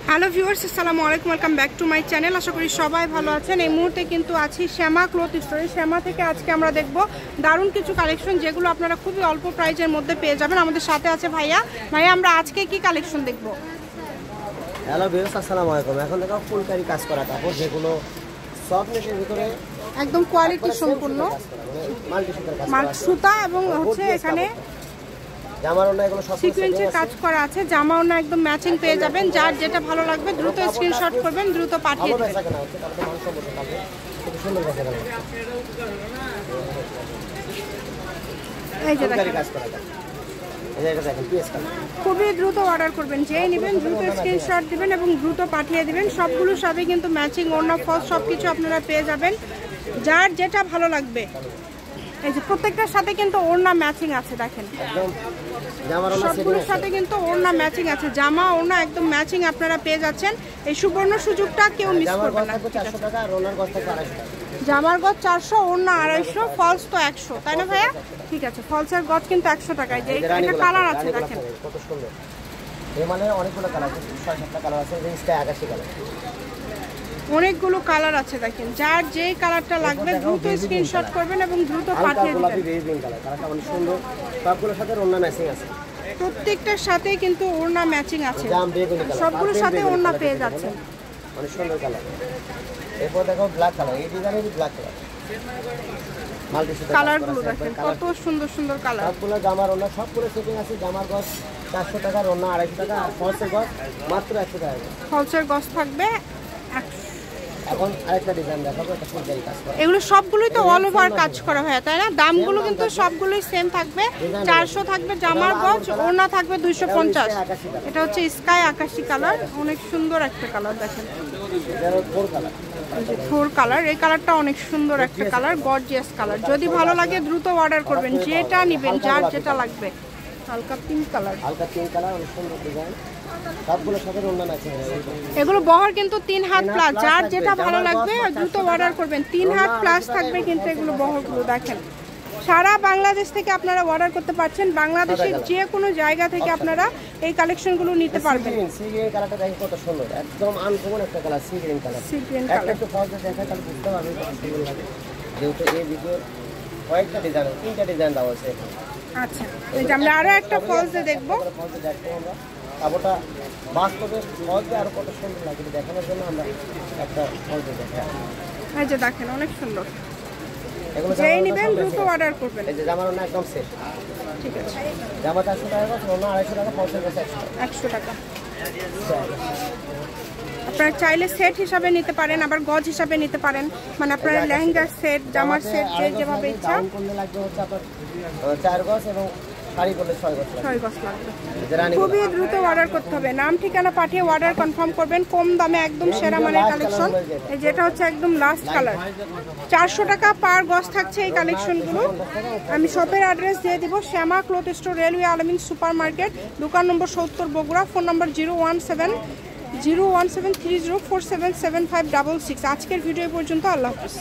Hello viewers, আসসালামু আলাইকুম, welcome back to my channel. আশা করি সবাই ভালো আছেন। এই মুহূর্তে কিন্তু আছি শ্যামা ক্লথ স্টোরে। শ্যামা থেকে আজকে আমরা দেখব দারুণ কিছু কালেকশন, যেগুলো আপনারা খুবই অল্প প্রাইজের মধ্যে পেয়ে যাবেন। আমাদের সাথে আছে ভাইয়া। আমরা আজকে কি কালেকশন দেখব? হ্যালো ভিউয়ার্স, আসসালামু আলাইকুম। এখন দেখো ফুলকারি কাজ করা কাপড়, যেগুলো সফট নেটের ভিতরে একদম কোয়ালিটি সম্পূর্ণ মাল্টি সুতা এবং হচ্ছে এখানে জামার ওনা এগুলো সব সিকোয়েন্সের কাজ করা আছে। জামা ওনা একদম ম্যাচিং পেয়ে যাবেন। যার যেটা ভালো লাগবে দ্রুত স্ক্রিনশট করবেন, দ্রুত পাঠিয়ে দেবেন। এই যে দেখেন কাজ করা খুবই দ্রুত অর্ডার করবেন, যেই নেবেন দ্রুত স্ক্রিনশট দিবেন এবং দ্রুত পাঠিয়ে দিবেন। সবগুলোর সাথে কিন্তু ম্যাচিং ওড়না ফলস সবকিছু আপনারা পেয়ে যাবেন, যার যেটা ভালো লাগবে। এই যে প্রত্যেকটার সাথে কিন্তু ওড়না ম্যাচিং আছে, দেখেন সবগুলোর সাথে কিন্তু ওড়না ম্যাচিং আছে। জামা ওড়না একদম ম্যাচিং আপনারা পেয়ে যাচ্ছেন। এই সুবর্ণ সুযোগটা কেউ মিস করবেন না। জামার গজ 400, ওড়না 250, ফলস তো 100, তাই না ভাইয়া? ঠিক আছে, ফলসের গজ কিন্তু 100 টাকায়। যে এটা কালার আছে দেখেন, কত সুন্দর। এই মানে অনেকগুলো কালার আছে, 6-7টা কালার আছে। এই স্কাই আকাশী কালার, অনেকগুলো কালার আছে দেখেন। যার যেই কালারটা লাগবে দ্রুত স্ক্রিনশট করবেন এবং দ্রুত পাঠিয়ে দিবেন। গোলাপি বেগুনি কালার, কালারটা অনেক সুন্দর। সবগুলোর সাথে ওড়না ম্যাচিং আছে, প্রত্যেকটার সাথে কিন্তু ওড়না ম্যাচিং আছে। সবগুলোর সাথে ওড়না পেয়ে যাচ্ছেন। অনেক সুন্দর কালার। এরপর দেখো ব্ল্যাক কালার, এই ডিজাইনের ব্ল্যাক কালার। মাল্টি সুতা কালারগুলো দেখেন কত সুন্দর সুন্দর কালার। সবগুলো জামার ওড়না সবগুলো সেটিং আছে। জামার গজ 400 টাকা, ওড়না 250 টাকা, আর ফলসের গজ মাত্র 100 টাকা। ফলসের গজ থাকবে 100। এখন আরেকটা ডিজাইন দেখাবো, এটা ফুলকারি কাজ করা। এগুলো সবগুলোই তো অল ওভার কাজ করা হয়, তাই না? দামগুলো কিন্তু সবগুলোই সেম থাকবে। 400 থাকবে জামার গজ, ওড়না থাকবে 250। এটা হচ্ছে স্কাই আকাশী কালার, অনেক সুন্দর একটা কালার দেখেন। ফোর কালার, এই কালারটা অনেক সুন্দর একটা কালার, গর্জিয়াস কালার। যদি ভালো লাগে দ্রুত অর্ডার করবেন, যেটা নেবেন যার যেটা লাগবে। হালকা পিঙ্ক কালার, অনেক সুন্দর ডিজাইন। সবগুলো সাথে ওড়না আছে। এগুলো বহর কিন্তু 3 হাত প্লাস। যার যেটা ভালো লাগবে দ্রুত অর্ডার করবেন। 3 হাত প্লাস থাকবে কিন্তু এগুলো বহরগুলো দেখেন। সারা বাংলাদেশ থেকে আপনারা অর্ডার করতে পারছেন। বাংলাদেশের যে কোনো জায়গা থেকে আপনারা এই কালেকশনগুলো নিতে পারবেন। সি গ্রিন কালারটা দেখেন কত সুন্দর, একদম আনকমন একটা কালার, সি গ্রিন কালার। একটু ফলসে দেখায় তাহলে বুঝতে পারবেন কত সুন্দর লাগে। যেহেতু এই ভিডিও কয়েকটা ডিজাইন, 3টা ডিজাইন দেওয়া আছে। আচ্ছা, এই যে আমরা আরো একটা ফলসে দেখবো। ফলসে দেখবো আমরা কাপড়টা বাস্তবে ফলসে আরো কত সুন্দর লাগে দেখানোর জন্য আমরা একটা ফলসে দেখাই। এই যে দেখেন অনেক সুন্দর। যেই নেবেন দ্রুত অর্ডার করবেন। এই যে জামার ওড়না একদম সেট। ঠিক আছে, জামা 400 টাকা, ওড়না 250 টাকা, ফলসের কাছে 100 টাকা। আপনারা চাইলে সেট হিসাবে নিতে পারেন, আবার গজ হিসাবে নিতে পারেন। মানে আপনারা লেহেঙ্গার সেট, জামার সেট, যেভাবে ইচ্ছা। ডাউন করলে লাগবে হচ্ছে আপনার 4 গজ এবং শাড়ি করলে 6 গজ লাগবে। 6 গজ লাগবে। খুবই দ্রুত অর্ডার করতে হবে। নাম ঠিকানা পাঠিয়ে অর্ডার কনফার্ম করবেন। কম দামে একদম সেরা মানের কালেকশন। এই যেটা হচ্ছে একদম লাস্ট কালার, 400 টাকা পার গজ থাকছে এই কালেকশনগুলো। আমি শপের অ্যাড্রেস দিয়ে দিব, শ্যামা ক্লথ স্টোর, রেলওয়ে আলামিন সুপার মার্কেট, দোকান নম্বর 70, বগুড়া। ফোন নম্বর 01730477566। আজকের ভিডিও পর্যন্ত। আল্লাহ হাফেজ।